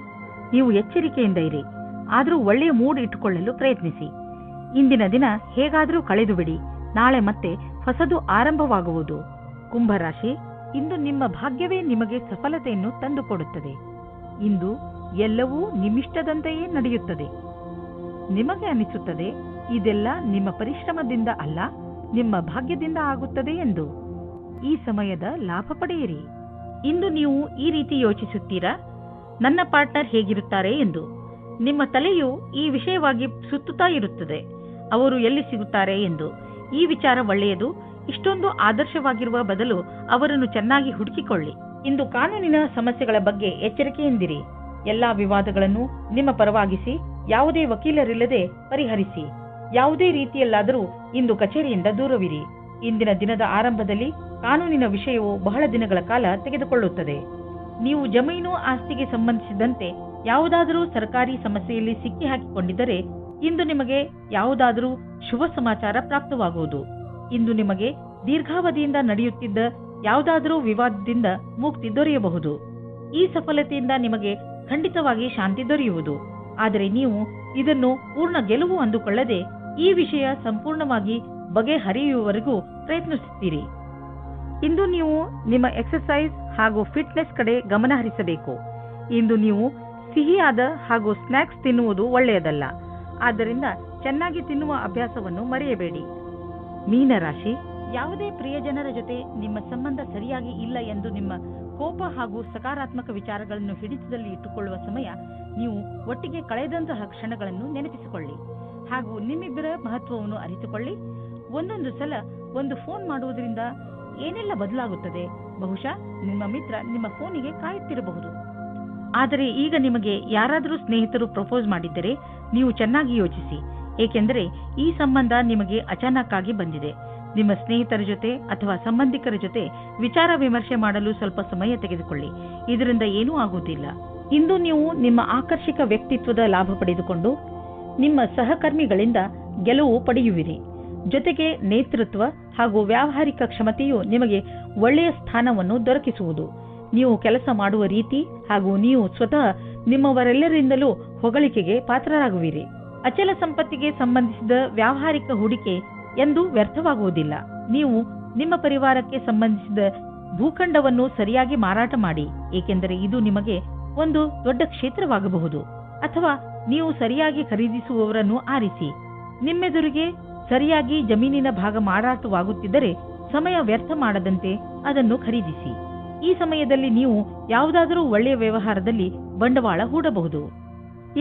S2: ನೀವು ಎಚ್ಚರಿಕೆಯಿಂದ ಇರಿ, ಆದರೂ ಒಳ್ಳೆಯ ಮೂಡ್ ಇಟ್ಟುಕೊಳ್ಳಲು ಪ್ರಯತ್ನಿಸಿ. ಇಂದಿನ ದಿನ ಹೇಗಾದರೂ ಕಳೆದು ಬಿಡಿ. ನಾಳೆ ಮತ್ತೆ ಹೊಸದು ಆರಂಭವಾಗುವುದು. ಕುಂಭರಾಶಿ, ಇಂದು ನಿಮ್ಮ ಭಾಗ್ಯವೇ ನಿಮಗೆ ಸಫಲತೆಯನ್ನು ತಂದುಕೊಡುತ್ತದೆ. ಇಂದು ಎಲ್ಲವೂ ನಿಮ್ಮಿಷ್ಟದಂತೆಯೇ ನಡೆಯುತ್ತದೆ. ನಿಮಗೆ ಅನಿಸುತ್ತದೆ ಇದೆಲ್ಲ ನಿಮ್ಮ ಪರಿಶ್ರಮದಿಂದ ಅಲ್ಲ, ನಿಮ್ಮ ಭಾಗ್ಯದಿಂದ ಆಗುತ್ತದೆ ಎಂದು. ಈ ಸಮಯದ ಲಾಭ ಪಡೆಯಿರಿ. ಇಂದು ನೀವು ಈ ರೀತಿ ಯೋಚಿಸುತ್ತೀರಾ, ನನ್ನ ಪಾರ್ಟ್ನರ್ ಹೇಗಿರುತ್ತಾರೆ ಎಂದು. ನಿಮ್ಮ ತಲೆಯು ಈ ವಿಷಯವಾಗಿ ಸುತ್ತುತ್ತಾ ಇರುತ್ತದೆ, ಅವರು ಎಲ್ಲಿ ಸಿಗುತ್ತಾರೆ ಎಂದು. ಈ ವಿಚಾರ ಒಳ್ಳೆಯದು. ಇಷ್ಟೊಂದು ಆದರ್ಶವಾಗಿರುವ ಬದಲು ಅವರನ್ನು ಚೆನ್ನಾಗಿ ಹುಡುಕಿಕೊಳ್ಳಿ. ಇಂದು ಕಾನೂನಿನ ಸಮಸ್ಯೆಗಳ ಬಗ್ಗೆ ಎಚ್ಚರಿಕೆಯಿಂದಿರಿ. ಎಲ್ಲಾ ವಿವಾದಗಳನ್ನು ನಿಮ್ಮ ಪರವಾಗಿಸಿ ಯಾವುದೇ ವಕೀಲರಿಲ್ಲದೆ ಪರಿಹರಿಸಿ. ಯಾವುದೇ ರೀತಿಯಲ್ಲಾದರೂ ಇಂದು ಕಚೇರಿಯಿಂದ ದೂರವಿರಿ. ಇಂದಿನ ದಿನದ ಆರಂಭದಲ್ಲಿ ಕಾನೂನಿನ ವಿಷಯವು ಬಹಳ ದಿನಗಳ ಕಾಲ ತೆಗೆದುಕೊಳ್ಳುತ್ತದೆ. ನೀವು ಜಮೀನು ಆಸ್ತಿಗೆ ಸಂಬಂಧಿಸಿದಂತೆ ಯಾವುದಾದರೂ ಸರ್ಕಾರಿ ಸಮಸ್ಯೆಯಲ್ಲಿ ಸಿಕ್ಕಿ ಹಾಕಿಕೊಂಡಿದ್ದರೆ ಇಂದು ನಿಮಗೆ ಯಾವುದಾದರೂ ಶುಭ ಸಮಾಚಾರ ಪ್ರಾಪ್ತವಾಗುವುದು. ಇಂದು ನಿಮಗೆ ದೀರ್ಘಾವಧಿಯಿಂದ ನಡೆಯುತ್ತಿದ್ದ ಯಾವುದಾದರೂ ವಿವಾದದಿಂದ ಮುಕ್ತಿ ದೊರೆಯಬಹುದು. ಈ ಸಫಲತೆಯಿಂದ ನಿಮಗೆ ಖಂಡಿತವಾಗಿ ಶಾಂತಿ ದೊರೆಯುವುದು. ಆದರೆ ನೀವು ಇದನ್ನು ಪೂರ್ಣ ಗೆಲುವು ಅಂದುಕೊಳ್ಳದೆ ಈ ವಿಷಯ ಸಂಪೂರ್ಣವಾಗಿ ಬಗೆಹರಿಯುವವರೆಗೂ ಪ್ರಯತ್ನಿಸುತ್ತೀರಿ. ಇಂದು ನೀವು ನಿಮ್ಮ ಎಕ್ಸರ್ಸೈಸ್ ಹಾಗೂ ಫಿಟ್ನೆಸ್ ಕಡೆ ಗಮನ ಹರಿಸಬೇಕು. ಇಂದು ನೀವು ಸಿಹಿಯಾದ ಹಾಗೂ ಸ್ನ್ಯಾಕ್ಸ್ ತಿನ್ನುವುದು ಒಳ್ಳೆಯದಲ್ಲ. ಆದ್ದರಿಂದ ಚೆನ್ನಾಗಿ ತಿನ್ನುವ ಅಭ್ಯಾಸವನ್ನು ಮರೆಯಬೇಡಿ. ಮೀನರಾಶಿ, ಯಾವುದೇ ಪ್ರಿಯಜನರ ಜೊತೆ ನಿಮ್ಮ ಸಂಬಂಧ ಸರಿಯಾಗಿ ಇಲ್ಲ ಎಂದು ನಿಮ್ಮ ಕೋಪ ಹಾಗೂ ಸಕಾರಾತ್ಮಕ ವಿಚಾರಗಳನ್ನು ಹಿಡಿತದಲ್ಲಿ ಇಟ್ಟುಕೊಳ್ಳುವ ಸಮಯ. ನೀವು ಒಟ್ಟಿಗೆ ಕಳೆದಂತಹ ಕ್ಷಣಗಳನ್ನು ನೆನಪಿಸಿಕೊಳ್ಳಿ ಹಾಗೂ ನಿಮ್ಮಿಬ್ಬರ ಮಹತ್ವವನ್ನು ಅರಿತುಕೊಳ್ಳಿ. ಒಂದೊಂದು ಸಲ ಒಂದು ಫೋನ್ ಮಾಡುವುದರಿಂದ ಏನೆಲ್ಲ ಬದಲಾಗುತ್ತದೆ. ಬಹುಶಃ ನಿಮ್ಮ ಮಿತ್ರ ನಿಮ್ಮ ಫೋನಿಗೆ ಕಾಯುತ್ತಿರಬಹುದು. ಆದರೆ ಈಗ ನಿಮಗೆ ಯಾರಾದರೂ ಸ್ನೇಹಿತರು ಪ್ರಪೋಸ್ ಮಾಡಿದ್ದರೆ ನೀವು ಚೆನ್ನಾಗಿ ಯೋಚಿಸಿ, ಏಕೆಂದರೆ ಈ ಸಂಬಂಧ ನಿಮಗೆ ಅಚಾನಕ್ ಆಗಿ ಬಂದಿದೆ. ನಿಮ್ಮ ಸ್ನೇಹಿತರ ಜೊತೆ ಅಥವಾ ಸಂಬಂಧಿಕರ ಜೊತೆ ವಿಚಾರ ವಿಮರ್ಶೆ ಮಾಡಲು ಸ್ವಲ್ಪ ಸಮಯ ತೆಗೆದುಕೊಳ್ಳಿ. ಇದರಿಂದ ಏನೂ ಆಗುವುದಿಲ್ಲ. ಇಂದು ನೀವು ನಿಮ್ಮ ಆಕರ್ಷಕ ವ್ಯಕ್ತಿತ್ವದ ಲಾಭ ಪಡೆದುಕೊಂಡು ನಿಮ್ಮ ಸಹಕರ್ಮಿಗಳಿಂದ ಗೆಲುವು ಪಡೆಯುವಿರಿ. ಜೊತೆಗೆ ನೇತೃತ್ವ ಹಾಗೂ ವ್ಯಾವಹಾರಿಕ ಕ್ಷಮತೆಯು ನಿಮಗೆ ಒಳ್ಳೆಯ ಸ್ಥಾನವನ್ನು ದೊರಕಿಸುವುದು. ನೀವು ಕೆಲಸ ಮಾಡುವ ರೀತಿ ಹಾಗೂ ನೀವು ಸ್ವತಃ ನಿಮ್ಮವರೆಲ್ಲರಿಂದಲೂ ಹೊಗಳಿಕೆಗೆ ಪಾತ್ರರಾಗುವಿರಿ. ಅಚಲ ಸಂಪತ್ತಿಗೆ ಸಂಬಂಧಿಸಿದ ವ್ಯಾವಹಾರಿಕ ಹೂಡಿಕೆ ಎಂದು ವ್ಯರ್ಥವಾಗುವುದಿಲ್ಲ. ನೀವು ನಿಮ್ಮ ಪರಿವಾರಕ್ಕೆ ಸಂಬಂಧಿಸಿದ ಭೂಖಂಡವನ್ನು ಸರಿಯಾಗಿ ಮಾರಾಟ ಮಾಡಿ, ಏಕೆಂದರೆ ಇದು ನಿಮಗೆ ಒಂದು ದೊಡ್ಡ ಕ್ಷೇತ್ರವಾಗಬಹುದು. ಅಥವಾ ನೀವು ಸರಿಯಾಗಿ ಖರೀದಿಸುವವರನ್ನು ಆರಿಸಿ. ನಿಮ್ಮೆದುರಿಗೆ ಸರಿಯಾಗಿ ಜಮೀನಿನ ಭಾಗ ಮಾರಾಟವಾಗುತ್ತಿದ್ದರೆ ಸಮಯ ವ್ಯರ್ಥ ಮಾಡದಂತೆ ಅದನ್ನು ಖರೀದಿಸಿ. ಈ ಸಮಯದಲ್ಲಿ ನೀವು ಯಾವುದಾದರೂ ಒಳ್ಳೆಯ ವ್ಯವಹಾರದಲ್ಲಿ ಬಂಡವಾಳ ಹೂಡಬಹುದು.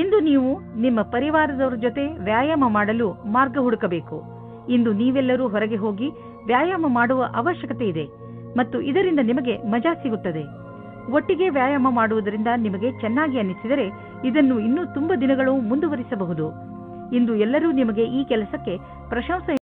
S2: ಇಂದು ನೀವು ನಿಮ್ಮ ಪರಿವಾರದವರ ಜೊತೆ ವ್ಯಾಯಾಮ ಮಾಡಲು ಮಾರ್ಗ ಹುಡುಕಬೇಕು. ಇಂದು ನೀವೆಲ್ಲರೂ ಹೊರಗೆ ಹೋಗಿ ವ್ಯಾಯಾಮ ಮಾಡುವ ಅವಶ್ಯಕತೆ ಇದೆ ಮತ್ತು ಇದರಿಂದ ನಿಮಗೆ ಮಜಾ ಸಿಗುತ್ತದೆ. ಒಟ್ಟಿಗೆ ವ್ಯಾಯಾಮ ಮಾಡುವುದರಿಂದ ನಿಮಗೆ ಚೆನ್ನಾಗಿ ಅನ್ನಿಸಿದರೆ ಇದನ್ನು ಇನ್ನೂ ತುಂಬಾ ದಿನಗಳು ಮುಂದುವರಿಸಬಹುದು. ಇಂದು ಎಲ್ಲರೂ ನಿಮಗೆ ಈ ಕೆಲಸಕ್ಕೆ ಪ್ರಶಂಸೆ